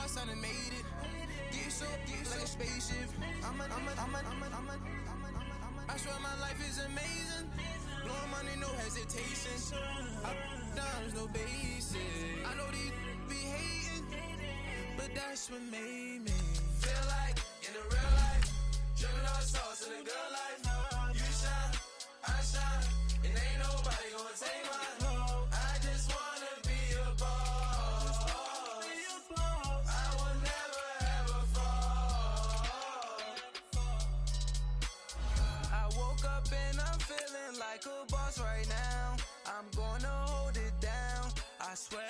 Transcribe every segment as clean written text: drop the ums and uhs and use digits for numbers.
lost, I done made it. Get so like a spaceship. I swear my life is amazing. Blowing money, no hesitation. Dimes, no basic. I know these be hating, but that's what made me feel like in the real life. Dripping all sauce in the good life. You shine, I shine, and ain't nobody gonna take mine. I just wanna be a boss. I will never ever fall. I woke up and I'm feeling like a boss right now. I'm gonna hold it down, I swear.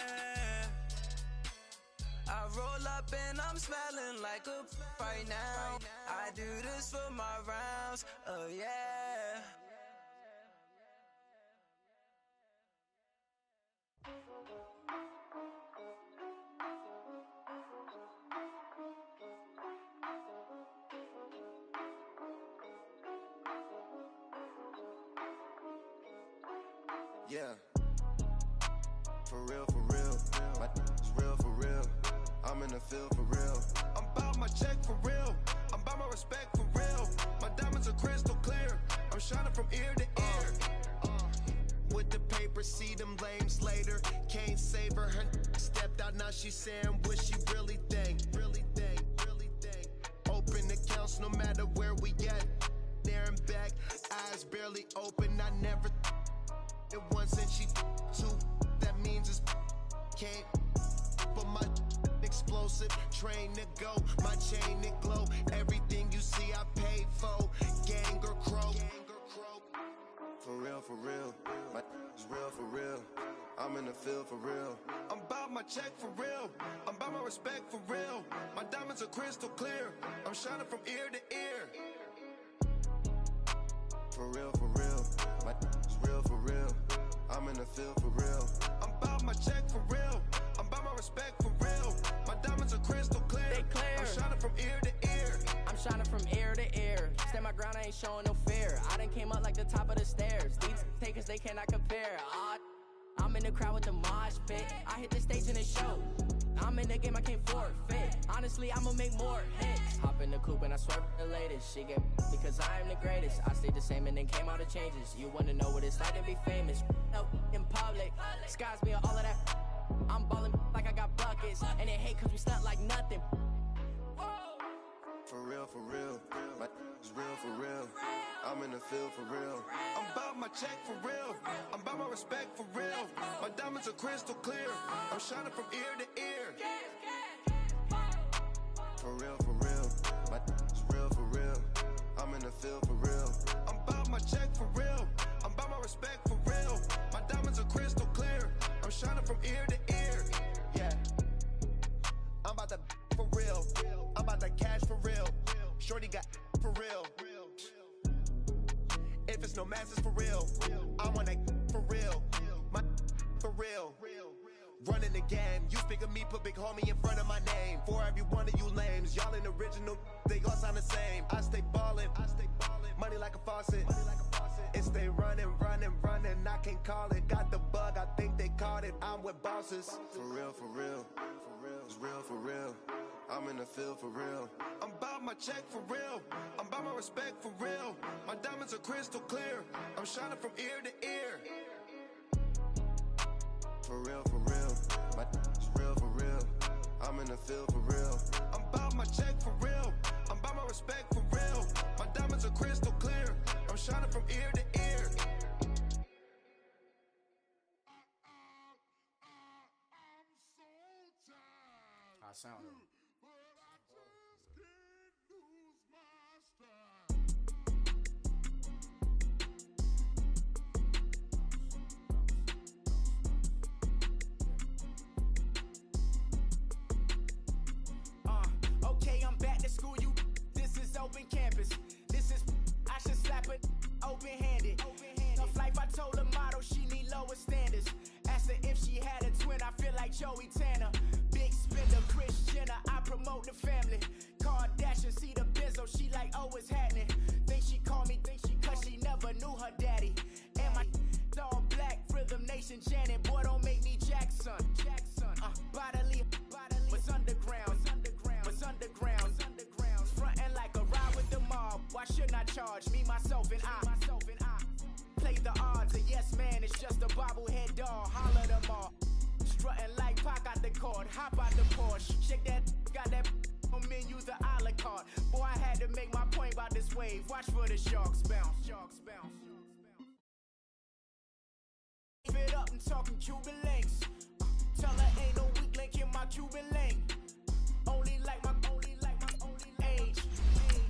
I roll up and I'm smelling like a right now. I do this for my rounds, oh yeah. Yeah, for real, my is real for real. I'm in the field for real. I'm about my check for real. I'm about my respect for real. My diamonds are crystal clear. I'm shining from ear to ear. With the paper, see them lames later. Can't save her. Her stepped out, now she's saying what she really think. Open accounts no matter where we at. There and back, eyes barely open. I never it once and she two. That means it's can't. But my explosive, train to go, my chain to glow. Everything you see I paid for, gang or croak. For real, my is real for real. I'm in the field for real. I'm about my check for real. I'm about my respect for real. My diamonds are crystal clear. I'm shining from ear to ear. For real, my is real for real. I'm in the field for real. I'm about my check for real. I'm about my respect for real. My diamonds are crystal clear. They clear. I'm shining from ear to ear. I'm shining from ear to ear. Stand my ground, I ain't showing no fear. I done came up like the top of the stairs. These takers, they cannot compare. I'm in the crowd with the mosh pit. I hit the stage in the show. I'm in the game, I can't forfeit. Honestly, I'ma make more hits. Hop in the coupe and I swerve the latest. She get because I am the greatest. I stayed the same and then came out of changes. You wanna know what it's like to be famous? No, in public, skies me all of that. I'm ballin' like I got buckets. And they hate cause we stunt like nothing. For real, my is real for real. I'm in the field for real. I'm about my check for real. I'm about my respect for real. My diamonds are crystal clear. I'm shining from ear to ear. For real, my is real for real. I'm in the field for real. I'm about my check for real. I'm about my respect for real. My diamonds are crystal clear. I'm shining from ear to ear. Yeah, I'm about to for real. I'm about to cash for real. Shorty got for real. If it's no masses for real, I want that for real. My for real. Running the game. You speak of me, put big homie in front of my name. For every one of you lames, y'all ain't original. They all sound the same. I stay ballin'. Money like a faucet. It stay running. I can't call it. Got the bug, I think they caught it. I'm with bosses. For real. It's real for real. I'm in the field for real. I'm about my check for real. I'm about my respect for real. My diamonds are crystal clear. I'm shining from ear to ear. For real. My is real for real. I'm in the field for real. I'm about my check for real. I'm about my respect for real. My diamonds are crystal clear. I'm shining from ear to ear. I sound it. Okay, I'm back to school, you. This is open campus. This is, I should slap it open-handed. Tough life, I told her motto, she need lower standards. Asked her if she had a twin, I feel like Joey Tanner. Big spender, Kris Jenner, I promote the family. Kardashian, see the Benzo, she like, oh, it's happening. Think she call me, cause she never knew her daddy. And my all black, Rhythm Nation, Janet, boy, don't make me Jackson. Bodily, was underground. charge, me, myself, and I. Play the odds, a yes man, it's just a bobblehead doll. Holler them all. Strutting like Pac out the court, hop out the Porsche. Shake that, got that on menu, the a la carte. Boy, I had to make my point about this wave. Watch for the sharks bounce. Sharks bounce. Fit up and talking Cuban links. Tell her ain't no weak link in my Cuban lane. Only like my age.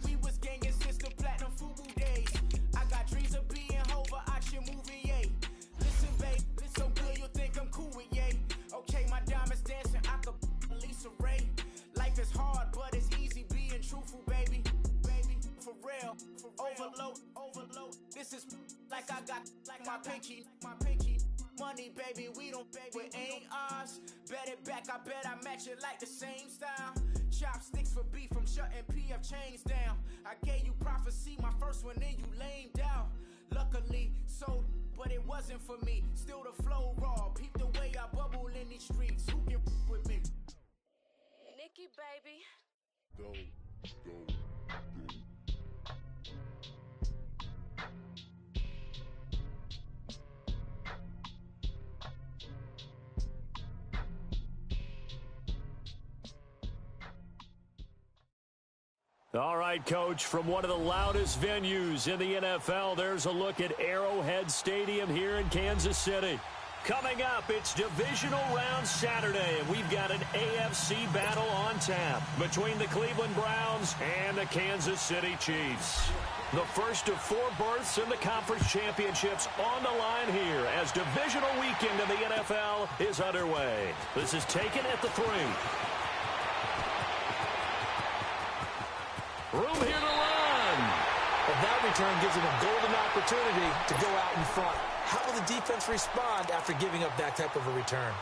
We was gangin' since the platinum FUBU days. I got dreams of being Hova, action movie, yay. Listen, babe, so good you'll think I'm cool with yay. Okay, my diamonds dancing, I could Lisa Ray. Life is hard, but it's easy being truthful, baby. Baby, for real. Overload. This is like I got like my pinky. Money, baby, we don't baby, it ain't ours. Bet it back, I bet I match it like the same style. Chopsticks for beef from shutting PF chains down. I gave you prophecy, my first one, then you lamed out. Luckily, sold, but it wasn't for me. Still the flow raw, peep the way I bubble in these streets. Who can with me? Nikki, baby. Go. All right, Coach, from one of the loudest venues in the NFL, there's a look at Arrowhead Stadium here in Kansas City. Coming up, it's Divisional Round Saturday, and we've got an AFC battle on tap between the Cleveland Browns and the Kansas City Chiefs. The first of 4 berths in the conference championships on the line here as divisional weekend of the NFL is underway. This is taken at the 3. Room here to run. But that return gives him a golden opportunity to go out in front. How will the defense respond after giving up that type of a return?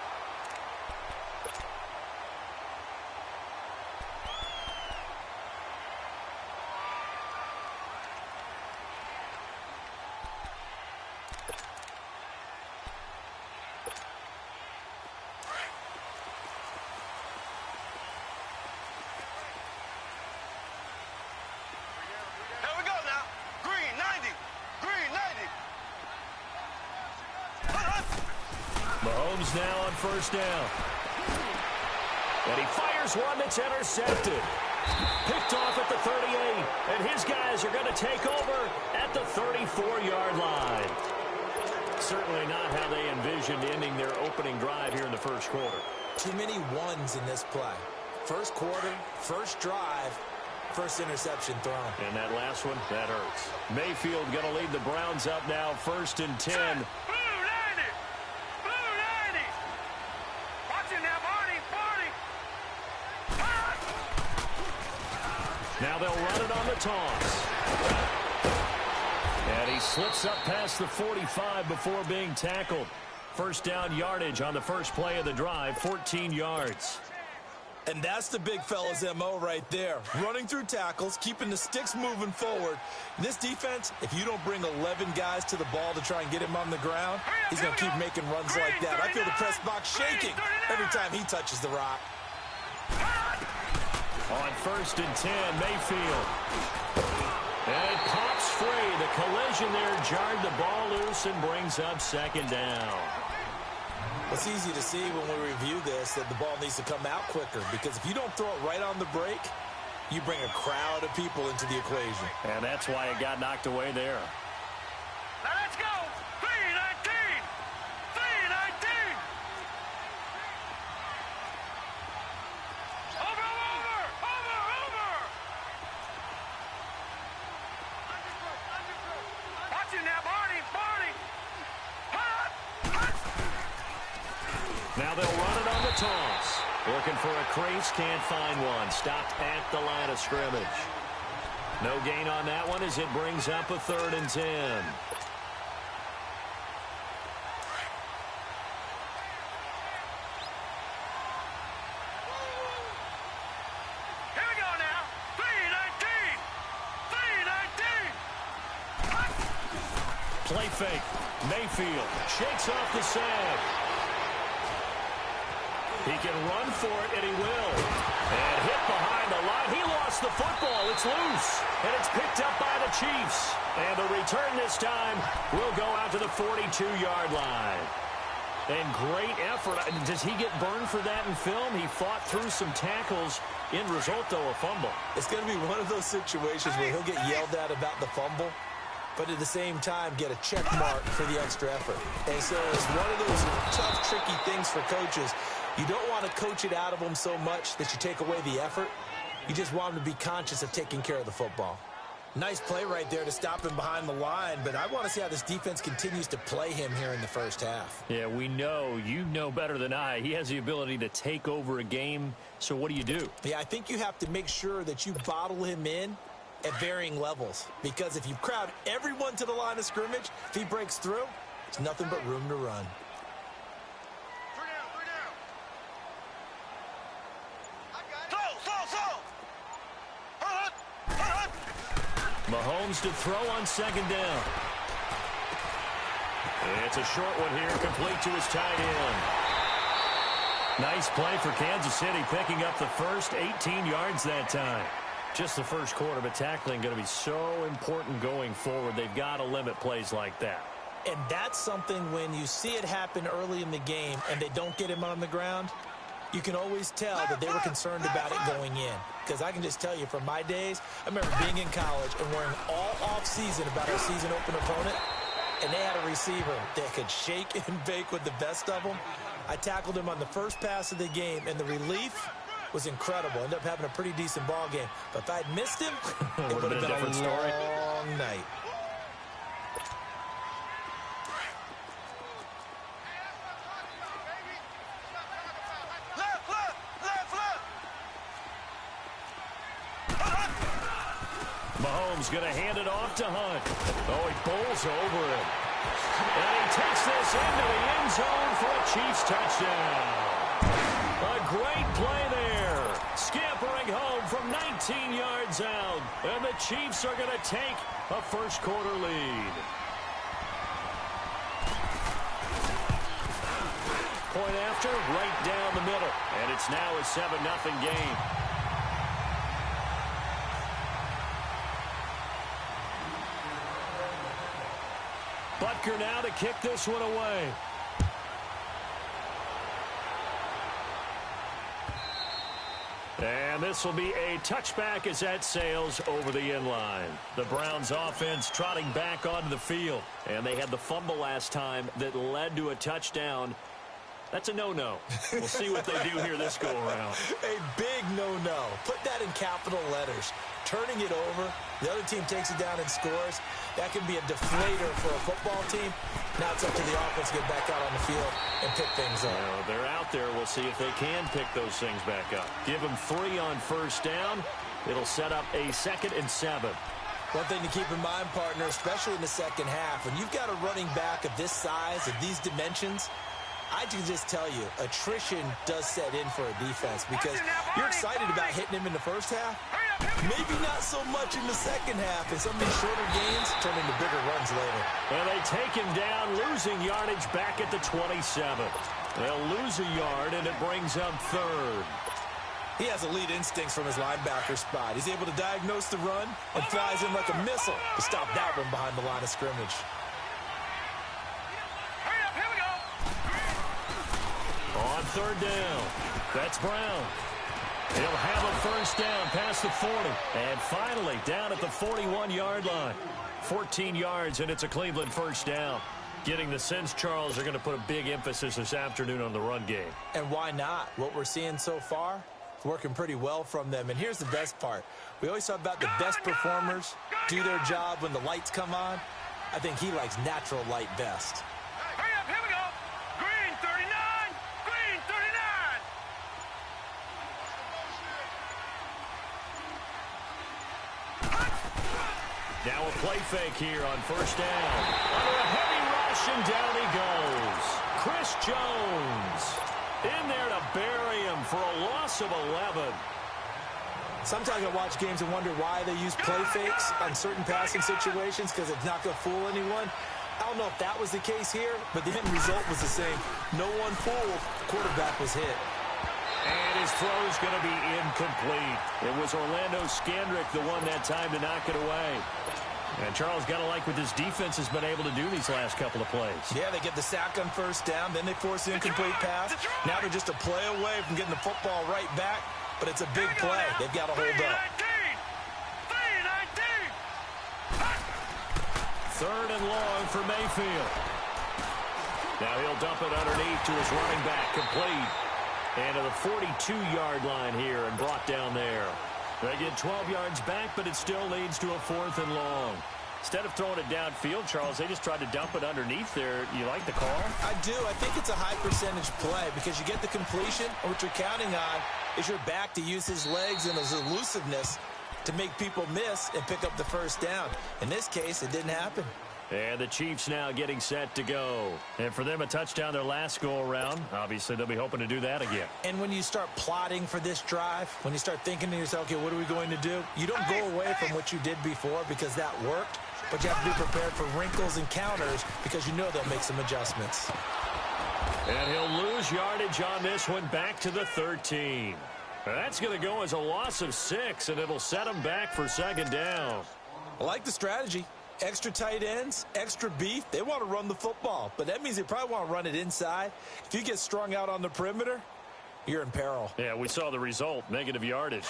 Mahomes now on first down. And he fires one that's intercepted. Picked off at the 38. And his guys are going to take over at the 34-yard line. Certainly not how they envisioned ending their opening drive here in the first quarter. Too many ones in this play. First quarter, first drive, first interception thrown. And that last one, that hurts. Mayfield going to lead the Browns up now, 1st and 10. Now they'll run it on the toss. And he slips up past the 45 before being tackled. First down yardage on the first play of the drive, 14 yards. And that's the big fella's MO right there. Running through tackles, keeping the sticks moving forward. This defense, if you don't bring 11 guys to the ball to try and get him on the ground, he's going to keep making runs like that. I feel the press box shaking every time he touches the rock. On 1st and 10, Mayfield. And it pops free. The collision there jarred the ball loose and brings up 2nd down. It's easy to see when we review this that the ball needs to come out quicker, because if you don't throw it right on the break, you bring a crowd of people into the equation. And that's why it got knocked away there. Now let's go! 3-19! 3-19! Over! Watch it now, Barney! Now they'll run it on the toss. Looking for a crease, can't find one. Stopped at the line of scrimmage. No gain on that one as it brings up a 3rd and 10. Here we go now. 3-19! 3-19! Play fake. Mayfield shakes off the sag. He can run for it, and he will. And hit behind the line. He lost the football. It's loose. And it's picked up by the Chiefs. And the return this time will go out to the 42-yard line. And great effort. Does he get burned for that in film? He fought through some tackles. End result, though, a fumble. It's going to be one of those situations where he'll get yelled at about the fumble, but at the same time get a check mark for the extra effort. And so it's one of those tough, tricky things for coaches. You don't want to coach it out of them so much that you take away the effort. You just want them to be conscious of taking care of the football. Nice play right there to stop him behind the line, but I want to see how this defense continues to play him here in the first half. Yeah, we know. You know better than I. He has the ability to take over a game, so what do you do? Yeah, I think you have to make sure that you bottle him in at varying levels, because if you crowd everyone to the line of scrimmage, if he breaks through, it's nothing but room to run. Mahomes to throw on second down. It's a short one here, complete to his tight end. Nice play for Kansas City, picking up the first 18 yards that time. Just the first quarter, but tackling going to be so important going forward. They've got to limit plays like that. And that's something when you see it happen early in the game and they don't get him on the ground, you can always tell that they were concerned about it going in. Because I can just tell you from my days, I remember being in college and worrying all off-season about our season open opponent, and they had a receiver that could shake and bake with the best of them. I tackled him on the first pass of the game, and the relief was incredible. Ended up having a pretty decent ball game. But if I had missed him, it would have been a different story. long night. Mahomes going to hand it off to Hunt. Oh, he bowls over him. And he takes this into the end zone for a Chiefs touchdown. A great play there. Scampering home from 19 yards out. And the Chiefs are going to take a first quarter lead. Point after, right down the middle. And it's now a 7-0 game. Butker now to kick this one away. And this will be a touchback as that sails over the end line. The Browns offense trotting back onto the field. And they had the fumble last time that led to a touchdown. That's a no-no. We'll see what they do here this go-around. A big no-no. Put that in capital letters. Turning it over, the other team takes it down and scores. That can be a deflator for a football team. Now it's up to the offense to get back out on the field and pick things up. Well, they're out there. We'll see if they can pick those things back up. Give them 3 on first down. It'll set up a 2nd and 7. One thing to keep in mind, partner, especially in the second half, when you've got a running back of this size, of these dimensions, I can just tell you, attrition does set in for a defense because you're excited about hitting him in the first half. Maybe not so much in the second half, and some of these shorter gains turn into bigger runs later. And they take him down, losing yardage back at the 27. They'll lose a yard, and it brings up 3rd. He has elite instincts from his linebacker spot. He's able to diagnose the run and flies in like a missile to stop that one behind the line of scrimmage. On 3rd down, that's Brown. He'll have a first down past the 40. And finally, down at the 41-yard line. 14 yards, and it's a Cleveland first down. Getting the sense, Charles, are going to put a big emphasis this afternoon on the run game. And why not? What we're seeing so far is working pretty well from them. And here's the best part. We always talk about the best performers do their job when the lights come on. I think he likes natural light best. Now a play fake here on first down. Under a heavy rush, and down he goes. Chris Jones in there to bury him for a loss of 11. Sometimes I watch games and wonder why they use play fakes on certain passing situations because it's not going to fool anyone. I don't know if that was the case here, but the end result was the same. No one fooled. The quarterback was hit. And his throw's going to be incomplete. It was Orlando Scandrick, the one that time to knock it away. And Charles, got to like what this defense has been able to do these last couple of plays. Yeah, they get the sack on first down, then they force the incomplete pass. Now they're just a play away from getting the football right back, but it's a big play. They've got to hold up. 3rd and long for Mayfield. Now he'll dump it underneath to his running back, complete. And to the 42-yard line here and brought down there. They get 12 yards back, but it still leads to a 4th and long. Instead of throwing it downfield, Charles, they just tried to dump it underneath there. You like the call? I do. I think it's a high percentage play because you get the completion, and what you're counting on is your back to use his legs and his elusiveness to make people miss and pick up the first down. In this case, it didn't happen. And the Chiefs now getting set to go. And for them, a touchdown their last go-around. Obviously, they'll be hoping to do that again. And when you start plotting for this drive, when you start thinking to yourself, okay, what are we going to do? You don't go away from what you did before because that worked, but you have to be prepared for wrinkles and counters because you know they'll make some adjustments. And he'll lose yardage on this one back to the 13. That's going to go as a loss of 6, and it'll set him back for 2nd down. I like the strategy. Extra tight ends, extra beef. They want to run the football, but that means they probably want to run it inside. If you get strung out on the perimeter, you're in peril. Yeah, we saw the result, negative yardage.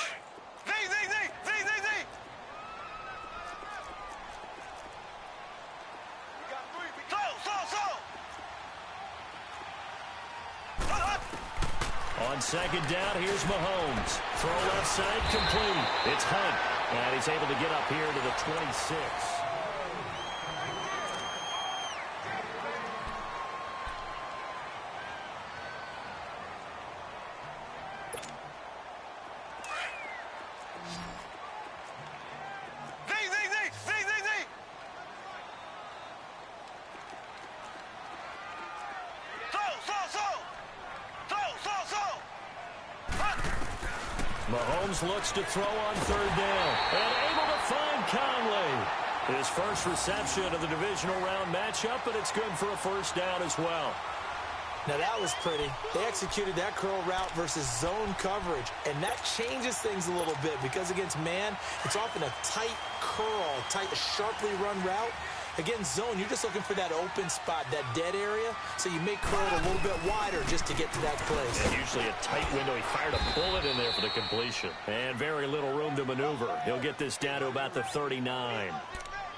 On 2nd down, here's Mahomes. Throw left side, complete. It's Hunt, and he's able to get up here to the 26. Mahomes looks to throw on 3rd down and able to find Conley. His first reception of the divisional round matchup, but it's good for a 1st down as well. Now that was pretty. They executed that curl route versus zone coverage, and that changes things a little bit because against man, it's often a tight curl, sharply run route. Against zone, you're just looking for that open spot, that dead area, so you make curl a little bit wider just to get to that place. And usually a tight window. He fired a bullet in there for the completion. And very little room to maneuver. He'll get this down to about the 39.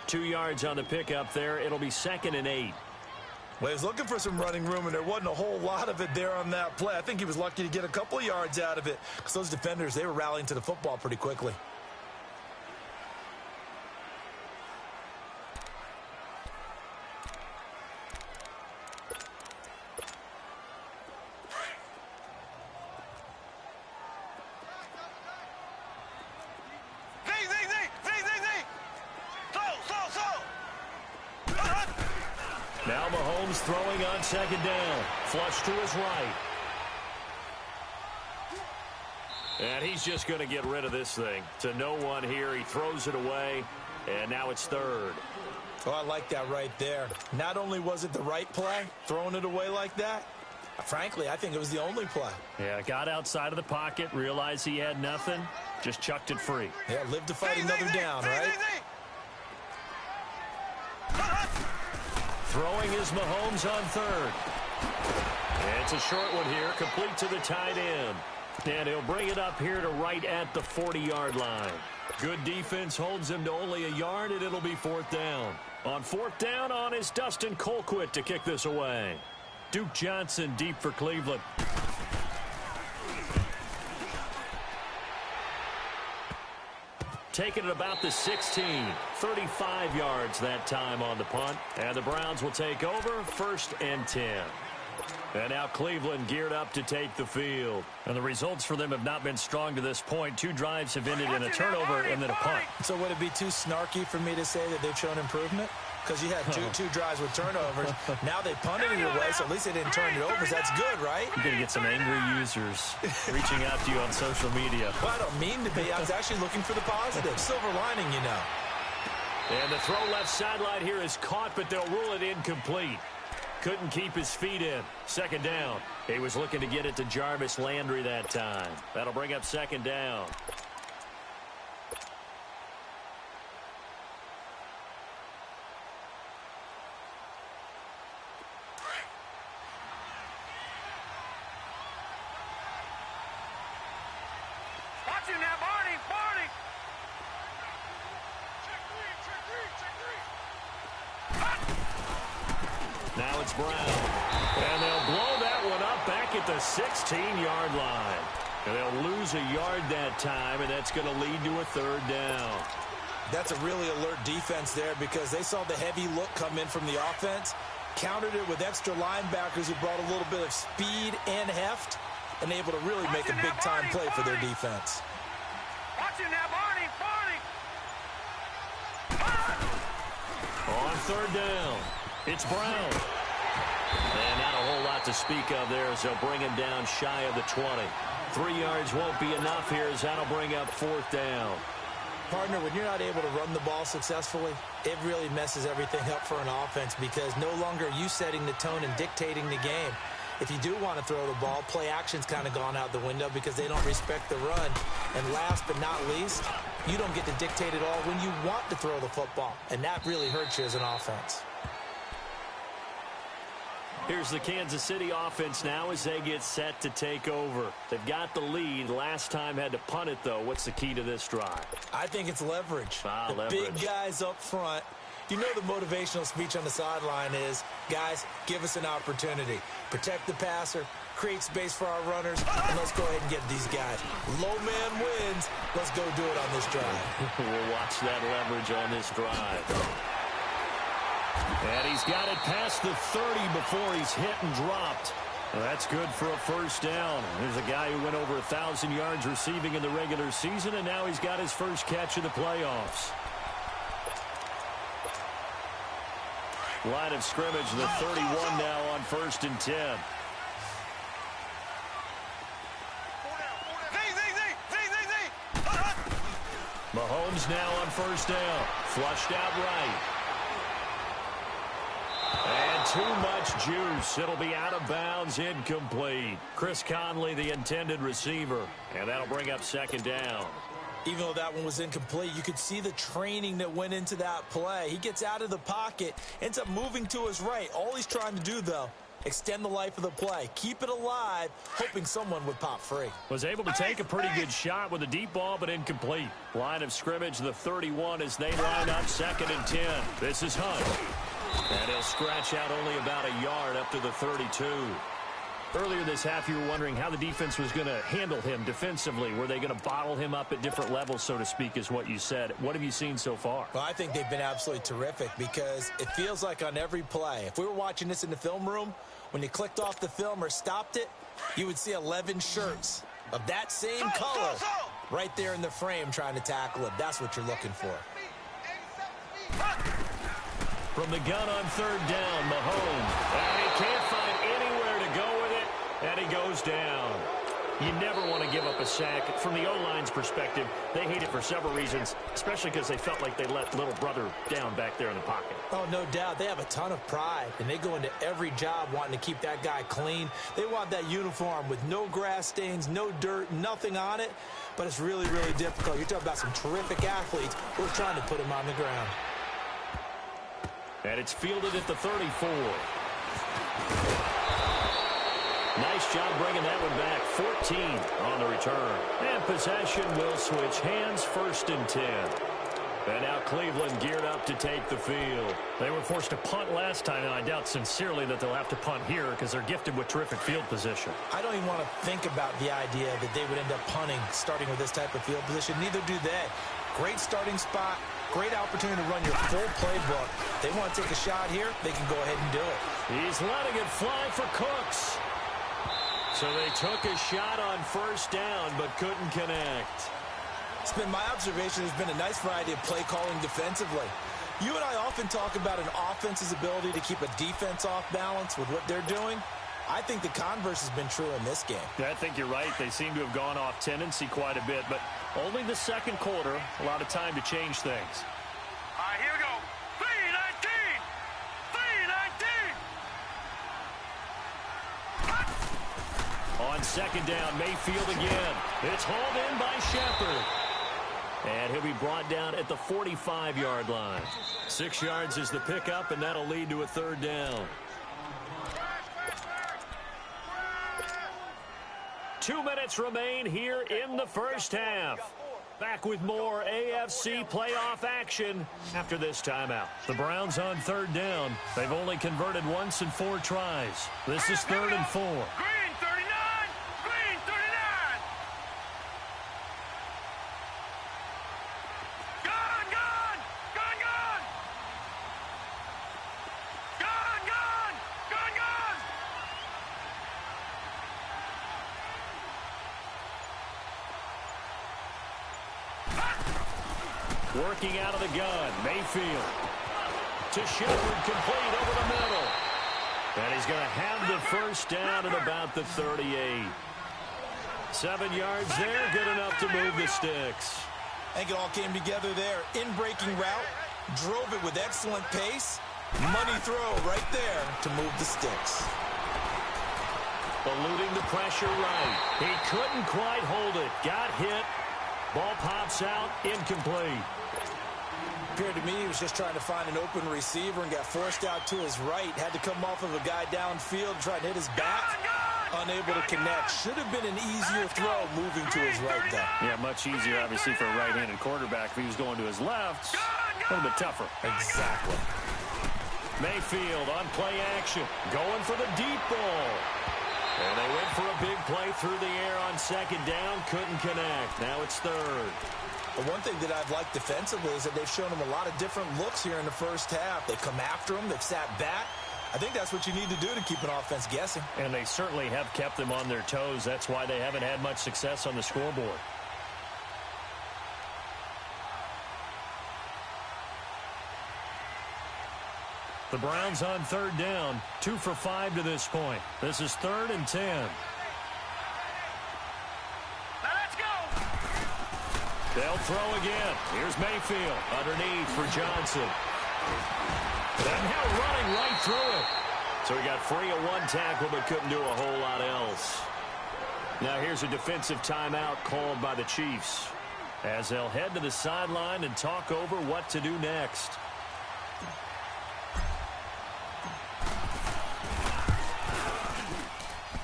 2 yards on the pickup there. It'll be 2nd and 8. Well, he was looking for some running room, and there wasn't a whole lot of it there on that play. I think he was lucky to get a couple of yards out of it because those defenders, they were rallying to the football pretty quickly. Now Mahomes throwing on 2nd down. Flush to his right. And he's just going to get rid of this thing. To no one here. He throws it away. And now it's 3rd. Oh, I like that right there. Not only was it the right play, throwing it away like that, frankly, I think it was the only play. Yeah, got outside of the pocket, realized he had nothing, just chucked it free. Yeah, live to fight another down, right? Throwing is Mahomes on 3rd. It's a short one here, complete to the tight end. And he'll bring it up here to right at the 40-yard line. Good defense holds him to only a yard, and it'll be 4th down. On 4th down, on is Dustin Colquitt to kick this away. Duke Johnson deep for Cleveland. Taking it about the 16. 35 yards that time on the punt. And the Browns will take over 1st and 10. And now Cleveland geared up to take the field. And the results for them have not been strong to this point. 2 drives have ended in a turnover and then a punt. So would it be too snarky for me to say that they've shown improvement? Because you had two drives with turnovers. Now they punted it away, so at least they didn't turn it over. So that's good, right? You're going to get some angry users reaching out to you on social media. Well, I don't mean to be. I was actually looking for the positive. Silver lining, you know. And the throw left sideline here is caught, but they'll rule it incomplete. Couldn't keep his feet in. 2nd down. He was looking to get it to Jarvis Landry that time. That'll bring up 2nd down. Watch him now, Barney. Barney. Now it's Brown. And they'll blow that one up back at the 16-yard line. And they'll lose a yard that time, and that's going to lead to a third down. That's a really alert defense there because they saw the heavy look come in from the offense, countered it with extra linebackers who brought a little bit of speed and heft, and able to really make a big-time play for their defense. Watch him now, Barney. Barney. On third down, it's Brown. And not a whole lot to speak of there as they'll bring him down shy of the 20. 3 yards won't be enough here as that'll bring up fourth down. Partner, when you're not able to run the ball successfully, it really messes everything up for an offense because no longer are you setting the tone and dictating the game. If you do want to throw the ball, play action's kind of gone out the window because they don't respect the run. And last but not least, you don't get to dictate it all when you want to throw the football. And that really hurts you as an offense. Here's the Kansas City offense now as they get set to take over. They've got the lead. Last time had to punt it, though. What's the key to this drive? I think it's leverage. Leverage. Big guys up front. You know the motivational speech on the sideline is, guys, give us an opportunity. Protect the passer, create space for our runners, and let's go ahead and get these guys. Low man wins. Let's go do it on this drive. We'll watch that leverage on this drive. And he's got it past the 30 before he's hit and dropped. Well, that's good for a first down. There's a guy who went over 1,000 yards receiving in the regular season, and now he's got his first catch of the playoffs. Line of scrimmage, the 31 now on 1st and 10. Mahomes now on first down. Flushed out right. And too much juice. It'll be out of bounds, incomplete. Chris Conley, the intended receiver. And that'll bring up second down. Even though that one was incomplete, you could see the training that went into that play. He gets out of the pocket, ends up moving to his right. All he's trying to do, though, extend the life of the play. Keep it alive, hoping someone would pop free. Was able to take a pretty good shot with a deep ball, but incomplete. Line of scrimmage, the 31 as they line up 2nd and 10. This is Hunt. And he'll scratch out only about a yard up to the 32. Earlier this half, you were wondering how the defense was going to handle him defensively. Were they going to bottle him up at different levels, so to speak, is what you said. What have you seen so far? Well, I think they've been absolutely terrific because it feels like on every play, if we were watching this in the film room, when you clicked off the film or stopped it, you would see 11 shirts of that same color right there in the frame trying to tackle it. That's what you're looking for. From the gun on 3rd down, Mahomes. And he can't find anywhere to go with it, and he goes down. You never want to give up a sack. From the O-line's perspective, they hate it for several reasons, especially because they felt like they let little brother down back there in the pocket. Oh, no doubt. They have a ton of pride, and they go into every job wanting to keep that guy clean. They want that uniform with no grass stains, no dirt, nothing on it, but it's really, really difficult. You're talking about some terrific athletes who are trying to put him on the ground. And it's fielded at the 34. Nice job bringing that one back. 14 on the return. And possession will switch hands, 1st and 10. And now Cleveland geared up to take the field. They were forced to punt last time, and I doubt sincerely that they'll have to punt here because they're gifted with terrific field position. I don't even want to think about the idea that they would end up punting starting with this type of field position. Neither do they. Great starting spot. Great opportunity to run your full playbook. They want to take a shot here, they can go ahead and do it. He's letting it fly for Cooks. So they took a shot on 1st down, but couldn't connect. It's been my observation. There's been a nice variety of play calling defensively. You and I often talk about an offense's ability to keep a defense off balance with what they're doing. I think the converse has been true in this game. Yeah, I think you're right. They seem to have gone off tendency quite a bit, but only the 2nd quarter, a lot of time to change things. All right, here we go. 3-19. 3-19. On 2nd down, Mayfield again. It's hauled in by Shepard. And he'll be brought down at the 45-yard line. 6 yards is the pickup, and that'll lead to a 3rd down. 2 minutes remain here in the first half. Back with more AFC playoff action after this timeout. The Browns on 3rd down. They've only converted once in 4 tries. This is 3rd and 4. Green 39! Green 39! Gone, gone! Gone, gone! Gone, gone! Gone, gone! Working out of the gun, Mayfield. To Shepard, complete over the middle. And he's going to have the first down at about the 38. 7 yards there, good enough to move the sticks. I think it all came together there. In-breaking route, drove it with excellent pace. Money throw right there to move the sticks. Eluding the pressure right. He couldn't quite hold it. Got hit. Ball pops out, incomplete. Appeared to me he was just trying to find an open receiver and got forced out to his right. Had to come off of a guy downfield, try to hit his back. Unable to connect. Should have been an easier throw moving to his right there. Yeah, much easier, obviously, for a right-handed quarterback. If he was going to his left, a little bit tougher. Exactly. Mayfield on play action. Going for the deep ball. And they went for a big play through the air on 2nd down. Couldn't connect. Now it's 3rd. The one thing that I've liked defensively is that they've shown him a lot of different looks here in the first half. They come after him. They've sat back. I think that's what you need to do to keep an offense guessing. And they certainly have kept them on their toes. That's why they haven't had much success on the scoreboard. The Browns on 3rd down. 2 for 5 to this point. This is 3rd and 10. Let's go! They'll throw again. Here's Mayfield underneath for Johnson. And now running right through it. So he got free of 1 tackle but couldn't do a whole lot else. Now here's a defensive timeout called by the Chiefs as they'll head to the sideline and talk over what to do next.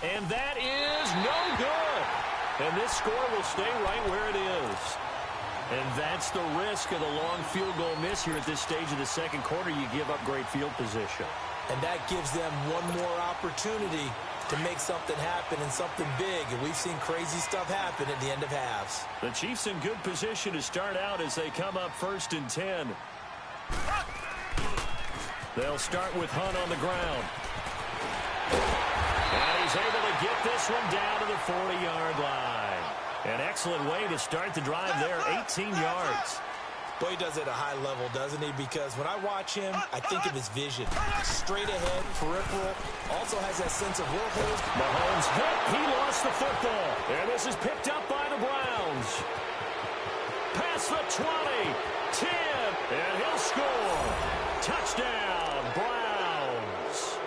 And that is no good. And this score will stay right where it is. And that's the risk of the long field goal miss here at this stage of the 2nd quarter. You give up great field position. And that gives them one more opportunity to make something happen and something big. And we've seen crazy stuff happen at the end of halves. The Chiefs in good position to start out as they come up 1st and 10. They'll start with Hunt on the ground. And he's able to get this one down to the 40-yard line. An excellent way to start the drive there, 18 yards. Boy, he does it at a high level, doesn't he? Because when I watch him, I think of his vision. Straight ahead, peripheral, also has that sense of workhorse. Mahomes hit. He lost the football. And this is picked up by the Browns. Past the 20, 10, and he'll score. Touchdown, Browns.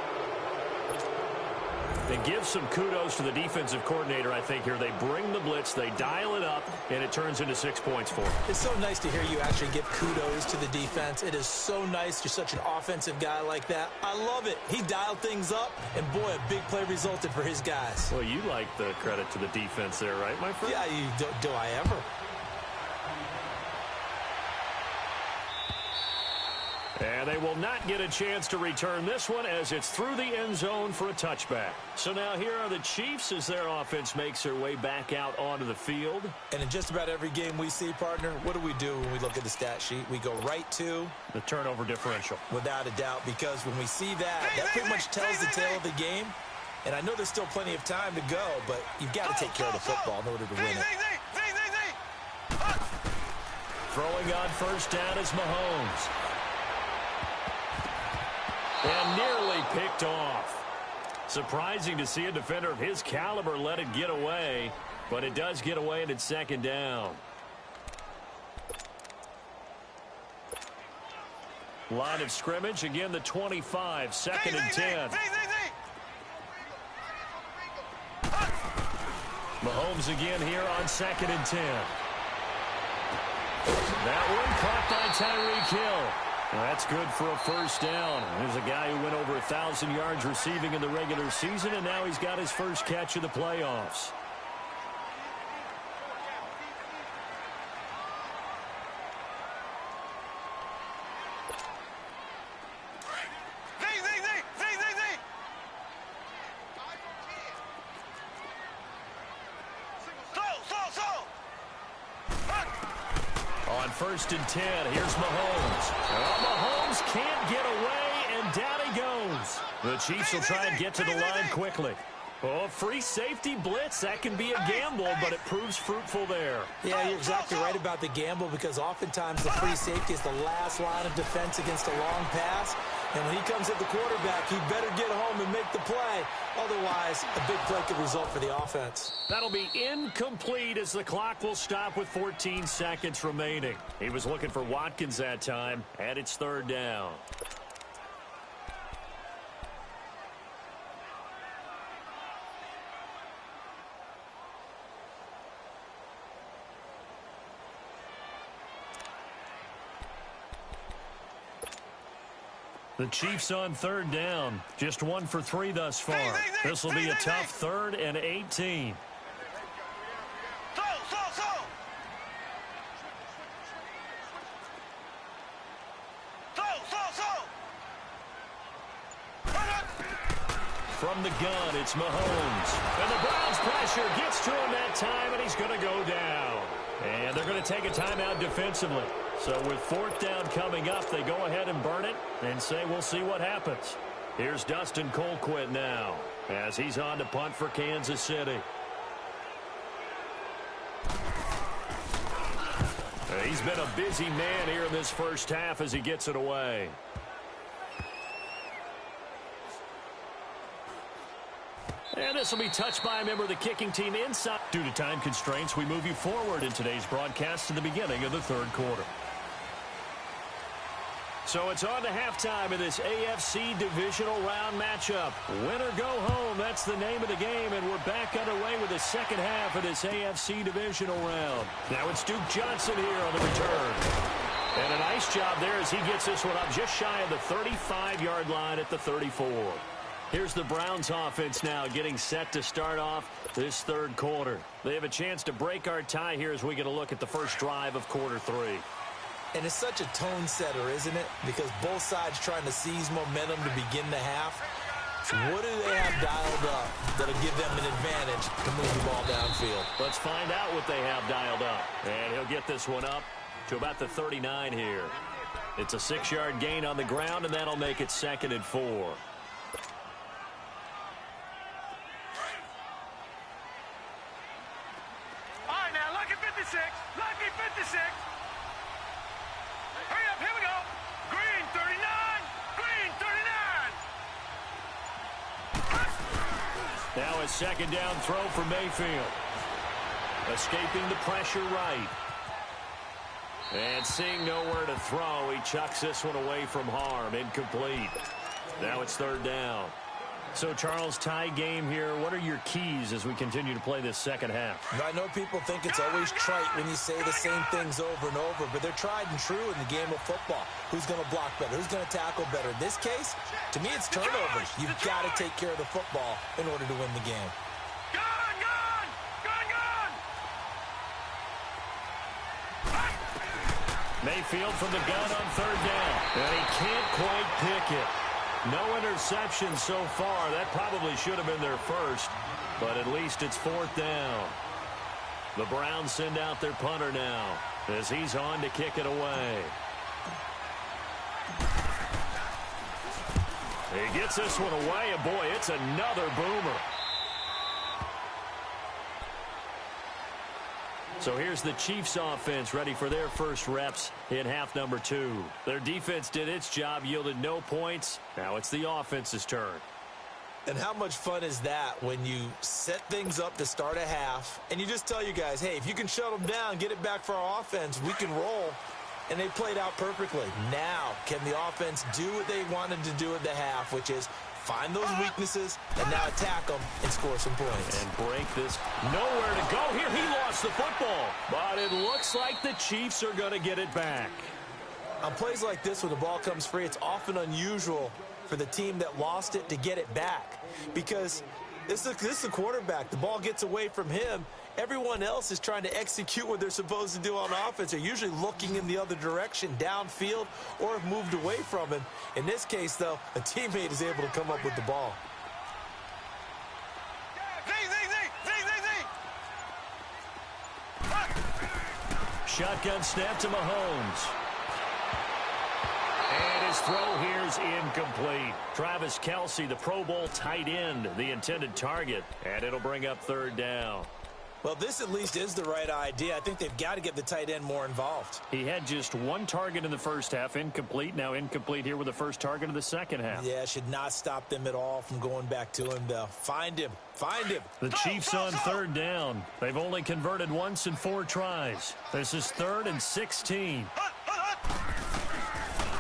And give some kudos to the defensive coordinator, I think, here. They bring the blitz, they dial it up, and it turns into 6 points for them. It's so nice to hear you actually give kudos to the defense. It is so nice. You're such an offensive guy like that. I love it. He dialed things up, and boy, a big play resulted for his guys. Well, you like the credit to the defense there, right, my friend? Yeah, do I ever? And they will not get a chance to return this one as it's through the end zone for a touchback. So now here are the Chiefs as their offense makes their way back out onto the field. And in just about every game we see, partner, what do we do when we look at the stat sheet? We go right to the turnover differential. Without a doubt, because when we see that, that pretty much tells the tale of the game. And I know there's still plenty of time to go, but you've got to take care of the football in order to win it. Throwing on 1st down is Mahomes. And nearly picked off. Surprising to see a defender of his caliber let it get away, but it does get away and it's 2nd down. Line of scrimmage, again the 25, 2nd and 10. Mahomes again here on 2nd and 10. That one caught by Tyreek Hill. That's good for a 1st down. There's a guy who went over 1,000 yards receiving in the regular season, and now he's got his first catch of the playoffs. On 1st and 10, here's Mahomes. Mahomes can't get away, and down he goes. The Chiefs will try and get to the line quickly. Oh, free safety blitz, that can be a gamble, but it proves fruitful there. Yeah, you're exactly right about the gamble because oftentimes the free safety is the last line of defense against a long pass. And when he comes at the quarterback, he better get home and make the play. Otherwise, a big play could result for the offense. That'll be incomplete as the clock will stop with 14 seconds remaining. He was looking for Watkins that time, and it's 3rd down. The Chiefs on 3rd down. Just 1 for 3 thus far. This will be a tough 3rd and 18. From the gun, it's Mahomes. And the Browns pressure gets to him that time, and he's going to go down. And they're going to take a timeout defensively. So with 4th down coming up, they go ahead and burn it and say we'll see what happens. Here's Dustin Colquitt now as he's on to punt for Kansas City. He's been a busy man here in this first half as he gets it away. And this will be touched by a member of the kicking team inside. Due to time constraints, we move you forward in today's broadcast to the beginning of the 3rd quarter. So it's on to halftime in this AFC Divisional Round matchup. Win or go home, that's the name of the game, and we're back underway with the second half of this AFC Divisional Round. Now it's Duke Johnson here on the return. And a nice job there as he gets this one up just shy of the 35-yard line at the 34. Here's the Browns offense now getting set to start off this 3rd quarter. They have a chance to break our tie here as we get a look at the first drive of quarter 3. And it's such a tone setter, isn't it? Because both sides trying to seize momentum to begin the half. So what do they have dialed up that'll give them an advantage to move the ball downfield? Let's find out what they have dialed up. And he'll get this one up to about the 39 here. It's a 6-yard gain on the ground, and that'll make it 2nd and 4. Lucky 56. Hurry up, here we go. Green 39. Green 39. Now a 2nd down throw for Mayfield. Escaping the pressure right. And seeing nowhere to throw, he chucks this one away from harm. Incomplete. Now it's 3rd down. So, Charles, tie game here. What are your keys as we continue to play this second half? I know people think it's always trite when you say the same things over and over, but they're tried and true in the game of football. Who's going to block better? Who's going to tackle better? In this case, to me, it's turnovers. You've got to take care of the football in order to win the game. Gun, gun! Gun, gun! Mayfield from the gun on 3rd down. And he can't quite pick it. No interception so far. That probably should have been their first, but at least it's 4th down. The Browns send out their punter now as he's on to kick it away. He gets this one away, and boy, it's another boomer. So here's the Chiefs offense ready for their first reps in half number 2. Their defense did its job, yielded no points. Now it's the offense's turn. And how much fun is that when you set things up to start a half and you just tell you guys, hey, if you can shut them down, get it back for our offense, we can roll. And they played out perfectly. Now, can the offense do what they wanted to do at the half, which is find those weaknesses and now attack them and score some points. And break this. Nowhere to go here. He lost the football. But it looks like the Chiefs are going to get it back. On plays like this, when the ball comes free, it's often unusual for the team that lost it to get it back. Because this is the quarterback. The ball gets away from him. Everyone else is trying to execute what they're supposed to do on offense. They're usually looking in the other direction, downfield, or have moved away from him. In this case, though, a teammate is able to come up with the ball. Shotgun snap to Mahomes. And his throw here's incomplete. Travis Kelce, the Pro Bowl tight end, the intended target. And it'll bring up third down. Well, this at least is the right idea. I think they've got to get the tight end more involved. He had just one target in the first half, incomplete. Now incomplete here with the first target of the second half. Yeah, should not stop them at all from going back to him, though. Find him. Find him. The Chiefs on third down. They've only converted once in 4 tries. This is 3rd and 16.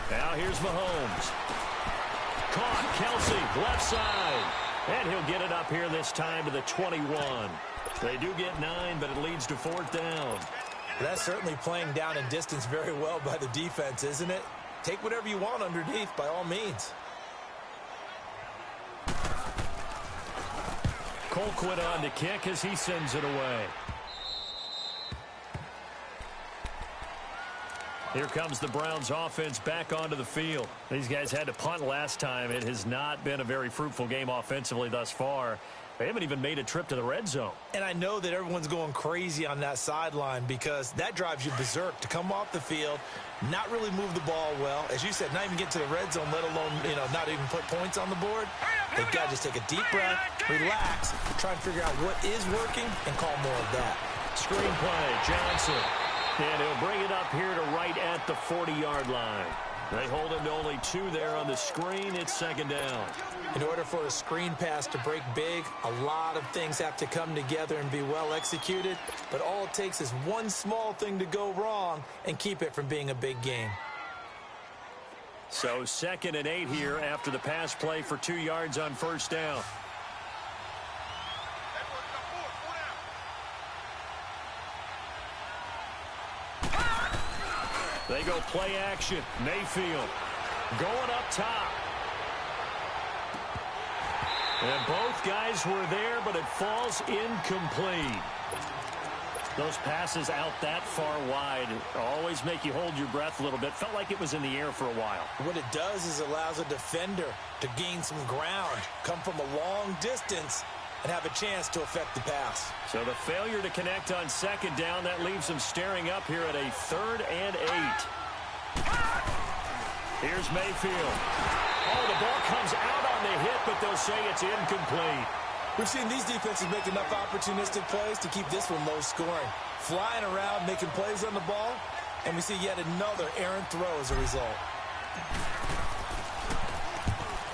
Now here's Mahomes. Caught. Kelce, left side. And he'll get it up here this time to the 21. They do get 9, but it leads to 4th down. That's certainly playing down in distance very well by the defense, isn't it? Take whatever you want underneath by all means. Colquitt on to kick as he sends it away. Here comes the Browns offense back onto the field. These guys had to punt last time. It has not been a very fruitful game offensively thus far. They haven't even made a trip to the red zone. And I know that everyone's going crazy on that sideline because that drives you berserk to come off the field, not really move the ball well. As you said, not even get to the red zone, let alone, not even put points on the board. They've got to just take a deep breath, relax, try and figure out what is working and call more of that. Screen play, Johnson. And he'll bring it up here to right at the 40-yard line. They hold him to only 2 there on the screen. It's 2nd down. In order for a screen pass to break big, a lot of things have to come together and be well executed. But all it takes is one small thing to go wrong and keep it from being a big game. So 2nd and 8 here after the pass play for 2 yards on 1st down. They go play action. Mayfield going up top. And both guys were there, but it falls incomplete. Those passes out that far wide always make you hold your breath a little bit. Felt like it was in the air for a while. What it does is allows a defender to gain some ground, come from a long distance, and have a chance to affect the pass. So the failure to connect on 2nd down, that leaves them staring up here at a 3rd and 8. Here's Mayfield. Oh, the ball comes out on the hit, but they'll say it's incomplete. We've seen these defenses make enough opportunistic plays to keep this one low scoring. Flying around, making plays on the ball, and we see yet another errant throw as a result.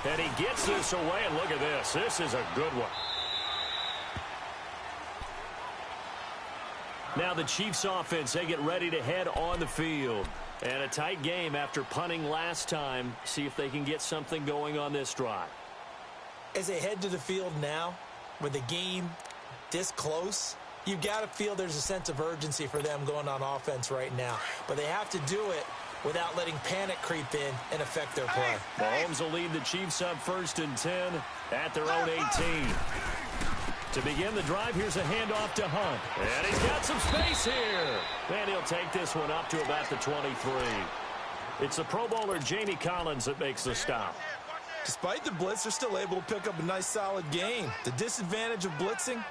And he gets this away, and look at this. This is a good one. Now the Chiefs offense, they get ready to head on the field. And a tight game after punting last time. See if they can get something going on this drive. As they head to the field now, with the game this close, you've got to feel there's a sense of urgency for them going on offense right now. But they have to do it without letting panic creep in and affect their play. Mahomes will lead the Chiefs up 1st and 10 at their own 18. To begin the drive, here's a handoff to Hunt. And he's got some space here. And he'll take this one up to about the 23. It's the Pro Bowler Jamie Collins that makes the stop. Despite the blitz, they're still able to pick up a nice solid gain. The disadvantage of blitzing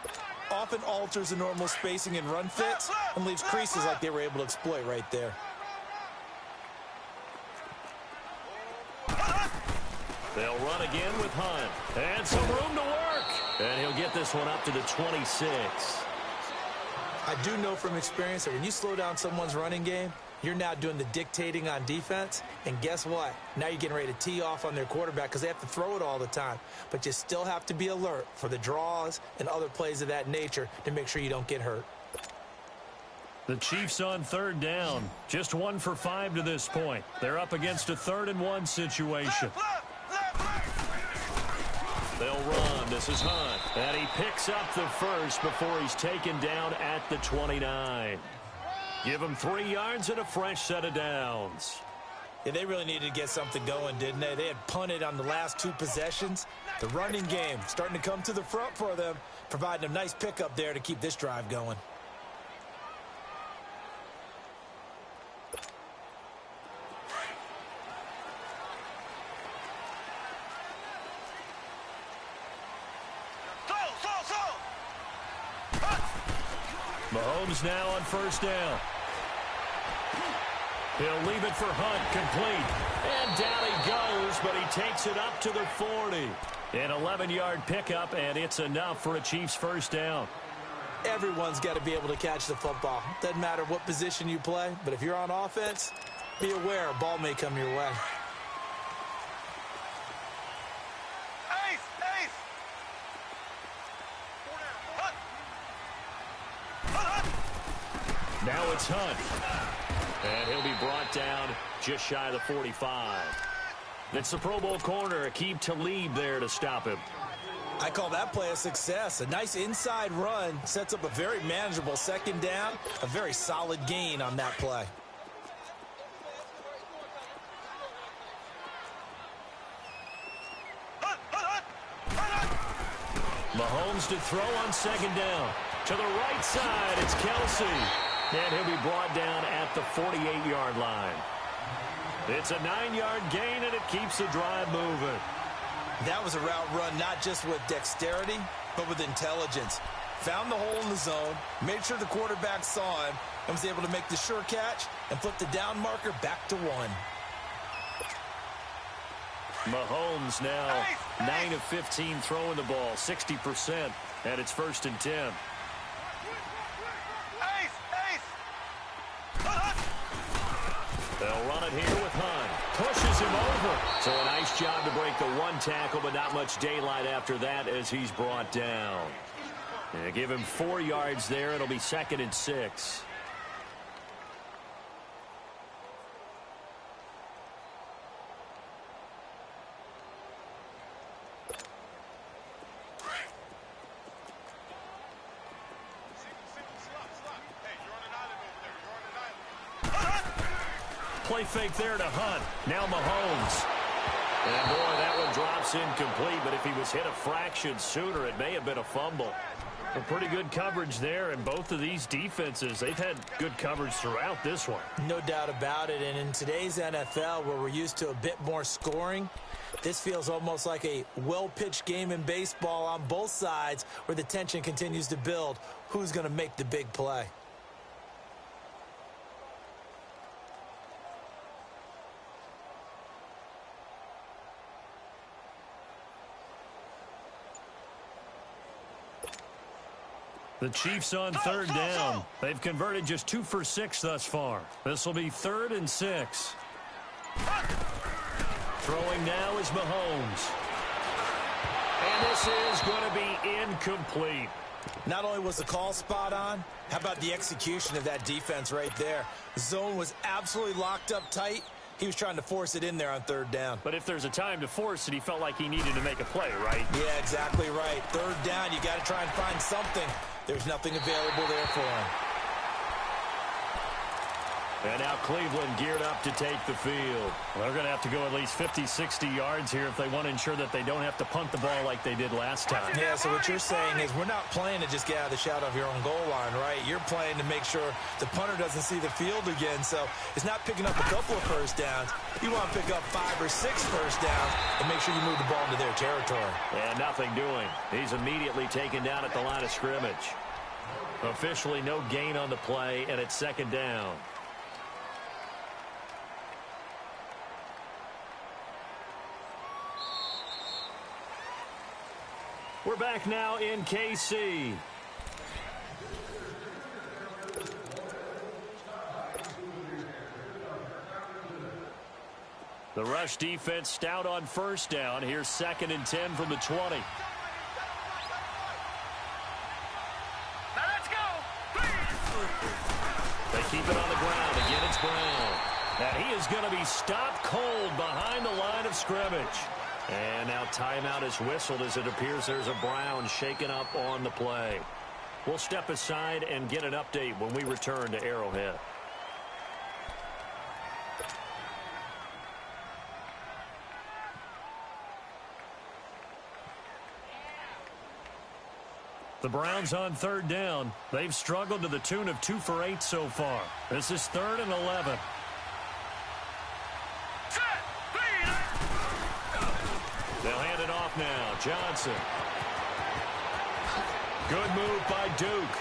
often alters the normal spacing and run fits and leaves creases like they were able to exploit right there. They'll run again with Hunt. And some room to work. And he'll get this one up to the 26. I do know from experience that when you slow down someone's running game, you're now doing the dictating on defense. And guess what? Now you're getting ready to tee off on their quarterback because they have to throw it all the time. But you still have to be alert for the draws and other plays of that nature to make sure you don't get hurt. The Chiefs on 3rd down. Just 1 for 5 to this point. They're up against a 3rd and 1 situation. They'll run. This is Hunt. And he picks up the first before he's taken down at the 29. Give him 3 yards and a fresh set of downs. Yeah, they really needed to get something going, didn't they? They had punted on the last 2 possessions. The running game starting to come to the front for them, providing a nice pickup there to keep this drive going. Mahomes now on 1st down. He'll leave it for Hunt, complete. And down he goes, but he takes it up to the 40. An 11-yard pickup, and it's enough for a Chiefs first down. Everyone's got to be able to catch the football. Doesn't matter what position you play, but if you're on offense, be aware a ball may come your way. Now it's Hunt. And he'll be brought down just shy of the 45. It's the Pro Bowl corner, Aqib Talib there to stop him. I call that play a success. A nice inside run sets up a very manageable second down. A very solid gain on that play. Mahomes to throw on second down. To the right side, it's Kelsey. And he'll be brought down at the 48-yard line. It's a 9-yard gain, and it keeps the drive moving. That was a route run not just with dexterity, but with intelligence. Found the hole in the zone, made sure the quarterback saw him, and was able to make the sure catch and flip the down marker back to 1. Mahomes now 9 of 15 throwing the ball, 60%, and it's 1st and 10. They'll run it here with Hunt. Pushes him over. So a nice job to break the one tackle, but not much daylight after that as he's brought down. And give him 4 yards there. It'll be 2nd and 6. Play fake there to Hunt. Now Mahomes. And boy, that one drops incomplete, but if he was hit a fraction sooner, it may have been a fumble. A pretty good coverage there, and both of these defenses, they've had good coverage throughout this one. No doubt about it, and in today's NFL, where we're used to a bit more scoring, this feels almost like a well-pitched game in baseball on both sides where the tension continues to build. Who's going to make the big play? The Chiefs on 3rd down. They've converted just 2 for 6 thus far. This will be 3rd and 6. Throwing now is Mahomes. And this is going to be incomplete. Not only was the call spot on, how about the execution of that defense right there? The zone was absolutely locked up tight. He was trying to force it in there on 3rd down. But if there's a time to force it, he felt like he needed to make a play, right? Yeah, exactly right. 3rd down, you got to try and find something. There's nothing available there for him. And now Cleveland geared up to take the field. They're going to have to go at least 50, 60 yards here if they want to ensure that they don't have to punt the ball like they did last time. Yeah, so what you're saying is we're not playing to just get out of the shadow of your own goal line, right? You're playing to make sure the punter doesn't see the field again. So it's not picking up a couple of first downs. You want to pick up 5 or 6 first downs and make sure you move the ball into their territory. And nothing doing. He's immediately taken down at the line of scrimmage. Officially no gain on the play, and it's 2nd down. We're back now in KC. The rush defense stout on 1st down. Here's 2nd and 10 from the 20. Now let's go. They keep it on the ground. Again, it's Brown. And he is going to be stopped cold behind the line of scrimmage. And now timeout is whistled as it appears there's a Brown shaken up on the play. We'll step aside and get an update when we return to Arrowhead. The Browns on 3rd down. They've struggled to the tune of 2 for 8 so far. This is 3rd and 11. They'll hand it off now. Johnson. Good move by Duke.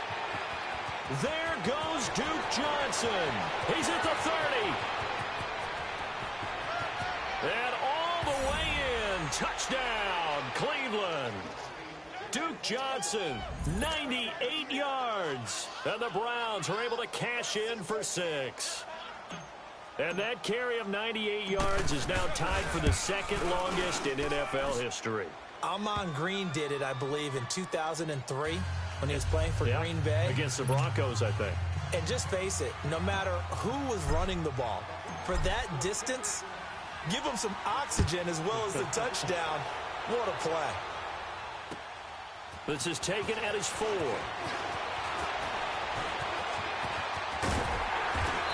There goes Duke Johnson. He's at the 30. And all the way in. Touchdown, Cleveland. Duke Johnson, 98 yards. And the Browns are able to cash in for 6. And that carry of 98 yards is now tied for the second longest in NFL history. Amon Green did it, I believe, in 2003 when he was playing for Green Bay. Against the Broncos, I think. And just face it, no matter who was running the ball, for that distance, give him some oxygen as well as the touchdown. What a play. This is taken at his 4.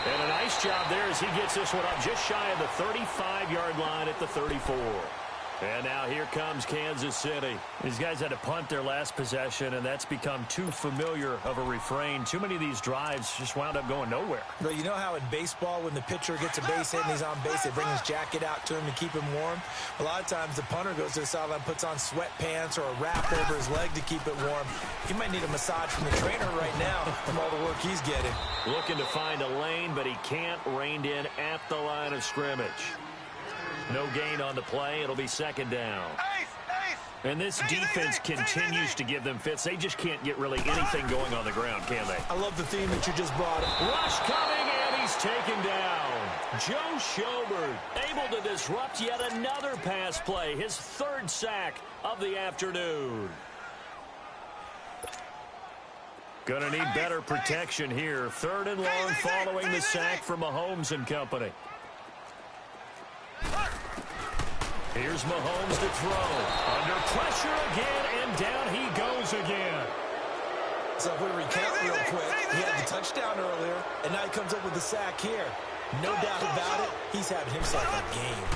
And a nice job there as he gets this one up just shy of the 35-yard line at the 34. And now here comes Kansas City. These guys had to punt their last possession, and that's become too familiar of a refrain. Too many of these drives just wound up going nowhere. Well, you know how in baseball when the pitcher gets a base hit and he's on base, they bring his jacket out to him to keep him warm? A lot of times the punter goes to the sideline, puts on sweatpants or a wrap over his leg to keep it warm. He might need a massage from the trainer right now from all the work he's getting. Looking to find a lane, but he can't. Reined in at the line of scrimmage. No gain on the play. It'll be second down. And this defense continues to give them fits. They just can't get really anything going on the ground, can they? I love the theme that you just brought up. Rush coming, and he's taken down. Joe Schobert able to disrupt yet another pass play. His 3rd sack of the afternoon. Gonna need better protection here. 3rd and long following the sack from Mahomes and company. Here's Mahomes to throw. Under pressure again, and down he goes again. So if we recount real quick, he had the touchdown earlier, and now he comes up with the sack here. No doubt about it, he's having himself a game.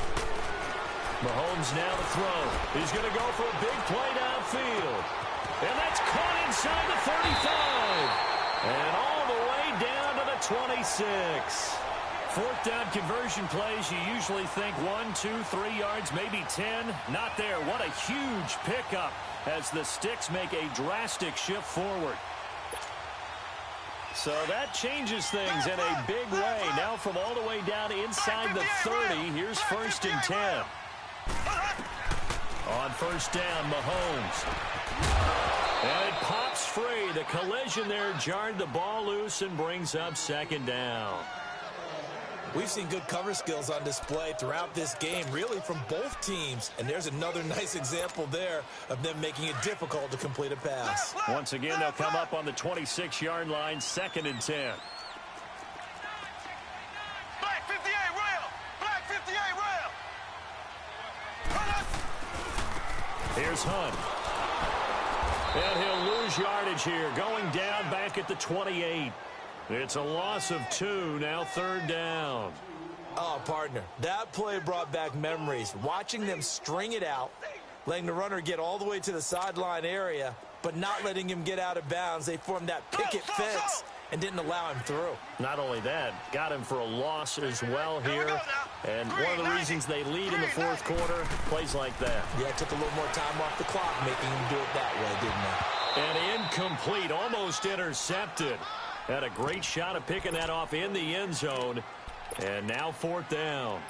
Mahomes now to throw. He's going to go for a big play downfield. And that's caught inside the 35. And all the way down to the 26. 4th down conversion plays, you usually think 1, 2, 3 yards, maybe 10. Not there. What a huge pickup as the Sticks make a drastic shift forward. So that changes things in a big way. Now from all the way down inside the 30, here's 1st and 10. On 1st down, Mahomes. And it pops free. The collision there jarred the ball loose and brings up 2nd down. We've seen good cover skills on display throughout this game, really from both teams. And there's another nice example there of them making it difficult to complete a pass. Once again, they'll come up on the 26-yard line, 2nd and 10. Black 58 rail! Black 58 rail! Here's Hunt. And he'll lose yardage here, going down back at the 28. It's a loss of 2, now 3rd down. Oh, partner, that play brought back memories. Watching them string it out, letting the runner get all the way to the sideline area, but not letting him get out of bounds. They formed that picket fence and didn't allow him through. Not only that, got him for a loss as well here. And one of the reasons they lead in the 4th quarter, plays like that. Yeah, it took a little more time off the clock making him do it that way, didn't it? And incomplete, almost intercepted. Had a great shot of picking that off in the end zone. And now 4th down.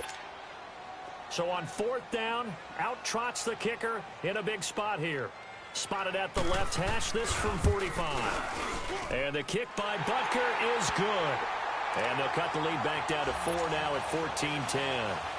So on 4th down, out trots the kicker in a big spot here. Spotted at the left hash, this from 45. And the kick by Butker is good. And they'll cut the lead back down to 4 now at 14-10.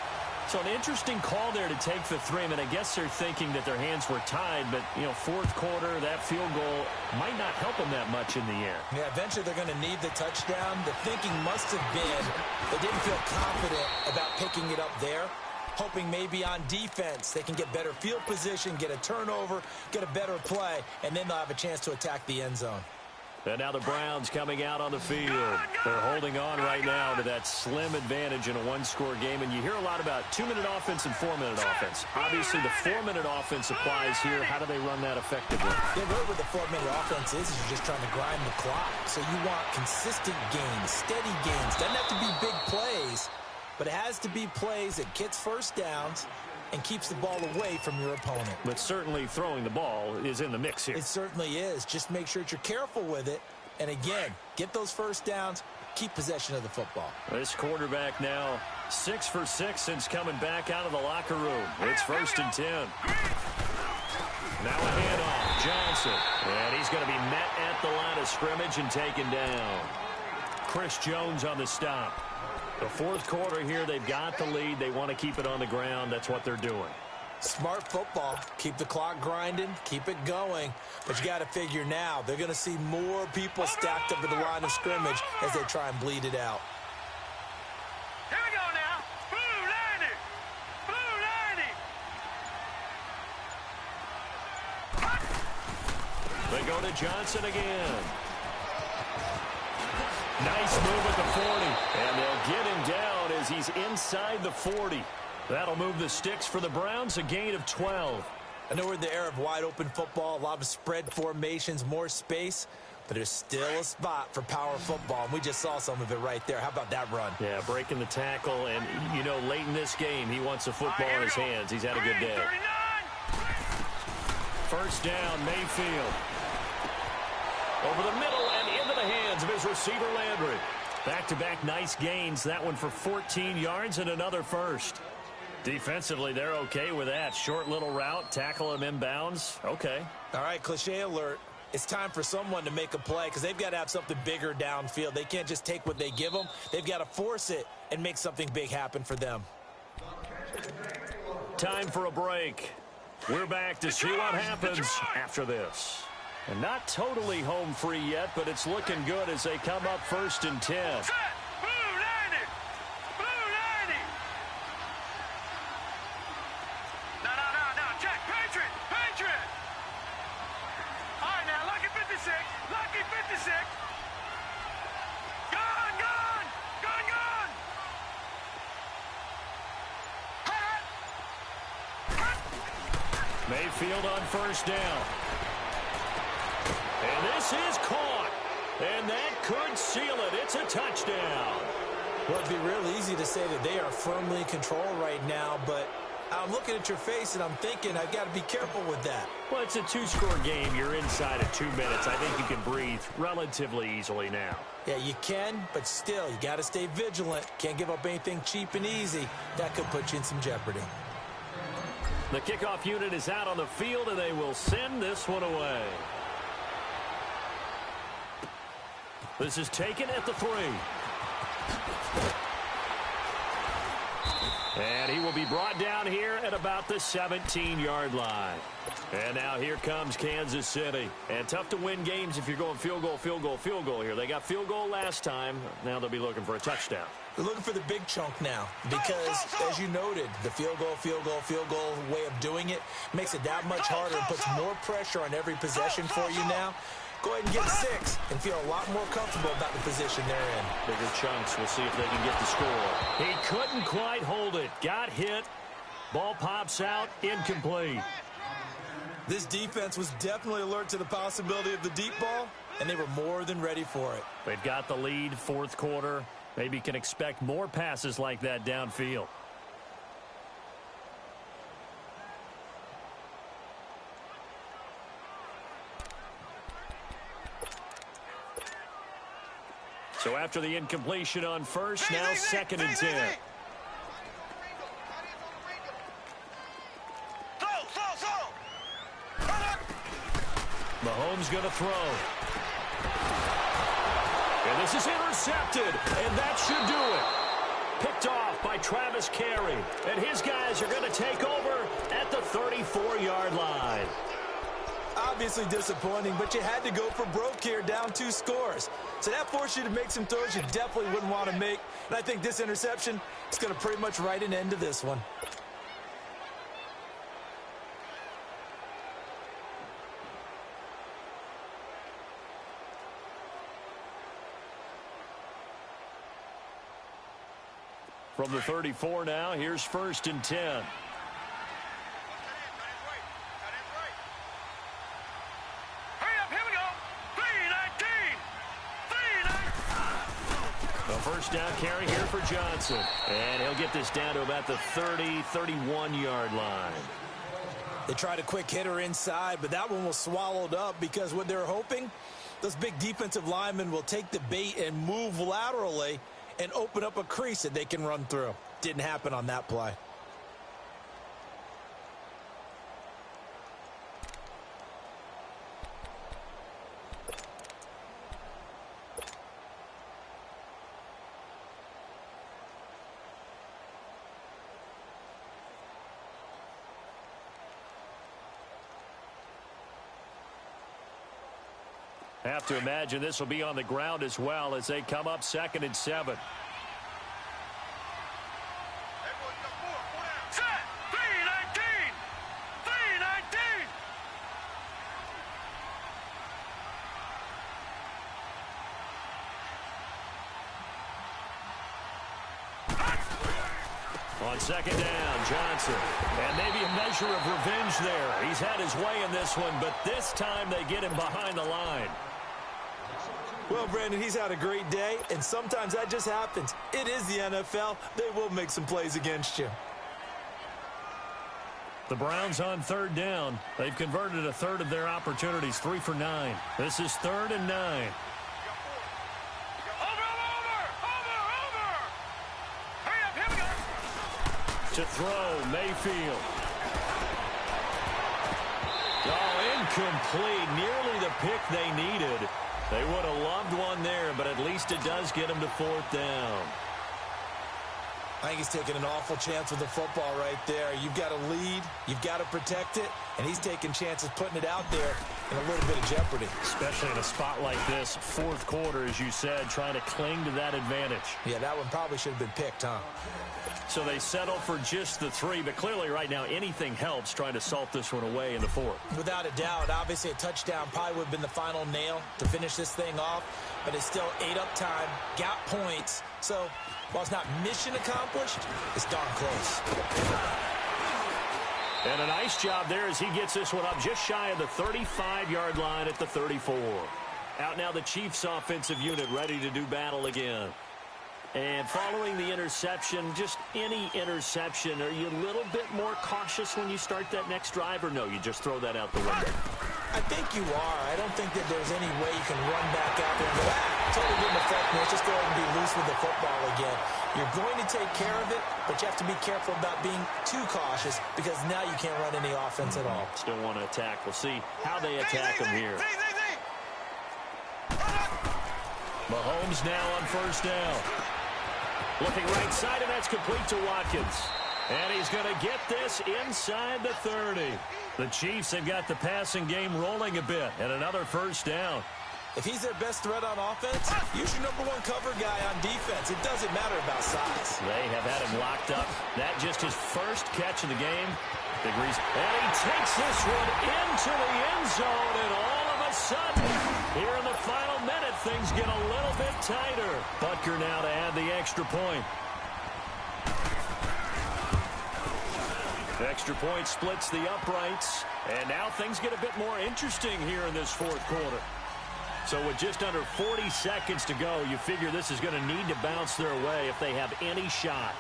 So an interesting call there to take the 3. I mean, I guess they're thinking that their hands were tied, but, you know, 4th quarter, that field goal might not help them that much in the end. Yeah, eventually they're going to need the touchdown. The thinking must have been they didn't feel confident about picking it up there, hoping maybe on defense they can get better field position, get a turnover, get a better play, and then they'll have a chance to attack the end zone. And now the Browns coming out on the field. They're holding on right now to that slim advantage in a 1-score game. And you hear a lot about 2-minute offense and 4-minute offense. Obviously, the 4-minute offense applies here. How do they run that effectively? Yeah, really what the 4-minute offense is you're just trying to grind the clock. So you want consistent gains, steady gains. Doesn't have to be big plays, but it has to be plays that gets first downs and keeps the ball away from your opponent. But certainly throwing the ball is in the mix here. It certainly is. Just make sure that you're careful with it And again, get those first downs, keep possession of the football. This quarterback now 6 for 6 since coming back out of the locker room. It's 1st and 10. Now a handoff, Johnson. And he's going to be met at the line of scrimmage and taken down. Chris Jones on the stop. The 4th quarter here, they've got the lead. They want to keep it on the ground. That's what they're doing. Smart football. Keep the clock grinding. Keep it going. But you got to figure now, they're going to see more people stacked up at the line of scrimmage as they try and bleed it out. Here we go now. Blue 90. Blue 90. They go to Johnson again. Nice move at the 40. And they'll get him down as he's inside the 40. That'll move the sticks for the Browns, a gain of 12. I know we're in the era of wide-open football, a lot of spread formations, more space, but there's still a spot for power football, and we just saw some of it right there. How about that run? Yeah, breaking the tackle, and, you know, late in this game, he wants the football in his hands. He's had a good day. 1st down, Mayfield. Over the middle and into the hands of his receiver, Landry. Back-to-back nice gains, that one for 14 yards and another first. Defensively, they're okay with that. Short little route, tackle him inbounds. Okay. All right, cliche alert. It's time for someone to make a play because they've got to have something bigger downfield. They can't just take what they give them. They've got to force it and make something big happen for them. Time for a break. We're back to see what happens after this. And not totally home free yet, but it's looking good as they come up 1st and 10. Lucky 56. Gone. Mayfield on 1st down. And this is caught. And that could seal it. It's a touchdown. Well, it'd be real easy to say that they are firmly in control right now, but I'm looking at your face and I'm thinking I've got to be careful with that. Well, it's a 2-score game. You're inside of 2 minutes. I think you can breathe relatively easily now. Yeah, you can, but still, you got to stay vigilant. Can't give up anything cheap and easy. That could put you in some jeopardy. The kickoff unit is out on the field, and they will send this one away. This is taken at the 3. And he will be brought down here at about the 17-yard line. And now here comes Kansas City. And tough to win games if you're going field goal here. They got field goal last time. Now they'll be looking for a touchdown. They're looking for the big chunk now because, as you noted, the field goal way of doing it makes it that much harder and puts more pressure on every possession for you now. Go ahead and get 6 and feel a lot more comfortable about the position they're in. Bigger chunks. We'll see if they can get the score. He couldn't quite hold it. Got hit. Ball pops out. Incomplete. This defense was definitely alert to the possibility of the deep ball, and they were more than ready for it. They've got the lead, 4th quarter. Maybe can expect more passes like that downfield. So after the incompletion on 1st, now 2nd and 10. Mahomes going to throw. And this is intercepted, and that should do it. Picked off by Travis Carey, and his guys are going to take over at the 34-yard line. Obviously disappointing, but you had to go for broke here, down 2 scores. So that forced you to make some throws you definitely wouldn't want to make. And I think this interception is going to pretty much write an end to this one. From the 34 now, here's 1st and 10. First down carry here for Johnson. And he'll get this down to about the 30-31-yard line. They tried a quick hitter inside, but that one was swallowed up because what they're hoping Those big defensive linemen will take the bait and move laterally and open up a crease that they can run through. Didn't happen on that play. Have to imagine this will be on the ground as well as they come up 2nd and 7. Set. 319. 319. On 2nd down, Johnson. And maybe a measure of revenge there. He's had his way in this one, but this time they get him behind the line. Well, Brandon, he's had a great day, and sometimes that just happens. It is the NFL. They will make some plays against you. The Browns on 3rd down. They've converted a third of their opportunities, 3 for 9. This is 3rd and 9. To throw, Mayfield. Oh, incomplete. Nearly the pick they needed. They would have loved one there, but at least it does get them to 4th down. I think he's taking an awful chance with the football right there. You've got to lead, you've got to protect it, and he's taking chances putting it out there in a little bit of jeopardy. Especially in a spot like this, 4th quarter, as you said, trying to cling to that advantage. Yeah, that one probably should have been picked, huh? So they settle for just the 3, but clearly right now anything helps trying to salt this one away in the 4th. Without a doubt, obviously a touchdown probably would have been the final nail to finish this thing off, but it's still 8 up time, got points, so while it's not mission accomplished, it's darn close. And a nice job there as he gets this one up just shy of the 35-yard line at the 34. Out now the Chiefs offensive unit ready to do battle again. And following the interception, just any interception, are you a little bit more cautious when you start that next drive, or no, you just throw that out the window? I think you are. I don't think that there's any way you can run back out there and go, totally didn't affect me. Let's just go ahead and be loose with the football again. You're going to take care of it, but you have to be careful about being too cautious because now you can't run any offense at all. Still want to attack. We'll see how they attack them here. Mahomes now on 1st down. Looking right side, and that's complete to Watkins. And he's going to get this inside the 30. The Chiefs have got the passing game rolling a bit, and another 1st down. If he's their best threat on offense, use your #1 cover guy on defense. It doesn't matter about size. They have had him locked up. That just his first catch of the game. And he takes this one into the end zone, and all of a sudden, here in the final minute, things get a little bit tighter. Butker now to add the extra point. Extra point splits the uprights, and now things get a bit more interesting here in this 4th quarter. So with just under 40 seconds to go, you figure this is going to need to bounce their way if they have any shot.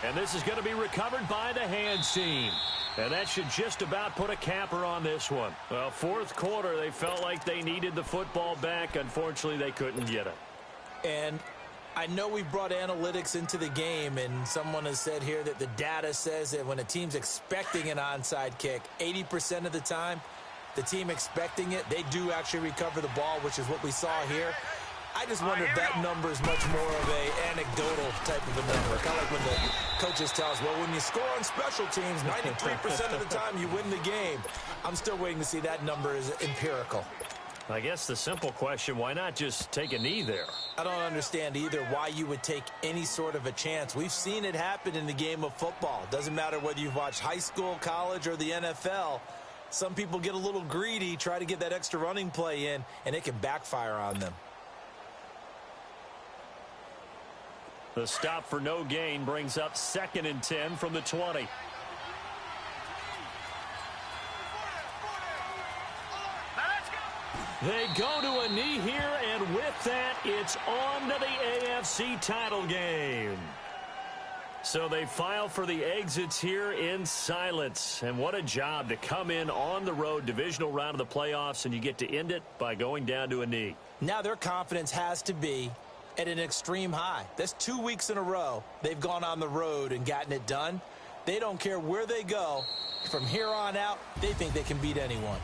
And this is going to be recovered by the hands team. And that should just about put a capper on this one. Well, 4th quarter, they felt like they needed the football back. Unfortunately, they couldn't get it. And I know we've brought analytics into the game, and someone has said here that the data says that when a team's expecting an onside kick, 80% of the time, the team expecting it, they do actually recover the ball, which is what we saw here. I just wonder if that number is much more of a anecdotal type of a number. Kind of like when the coaches tell us, well, when you score on special teams, 93% of the time you win the game. I'm still waiting to see that number is empirical. I guess the simple question, why not just take a knee there? I don't understand either why you would take any sort of a chance. We've seen it happen in the game of football. Doesn't matter whether you've watched high school, college, or the NFL. Some people get a little greedy, try to get that extra running play in, and it can backfire on them. The stop for no gain brings up 2nd and 10 from the 20. They go to a knee here, and with that, it's on to the AFC title game. So they file for the exits here in silence. And what a job to come in on the road, divisional round of the playoffs, and you get to end it by going down to a knee. Now their confidence has to be at an extreme high. That's 2 weeks in a row they've gone on the road and gotten it done. They don't care where they go. From here on out, they think they can beat anyone.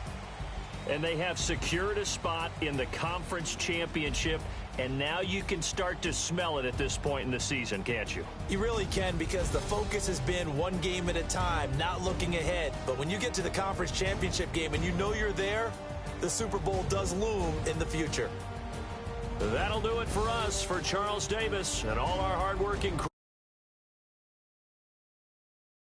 And they have secured a spot in the conference championship, and now you can start to smell it at this point in the season, can't you? You really can, because the focus has been one game at a time, not looking ahead. But when you get to the conference championship game and you know you're there, the Super Bowl does loom in the future. That'll do it for us. For Charles Davis and all our hardworking crew.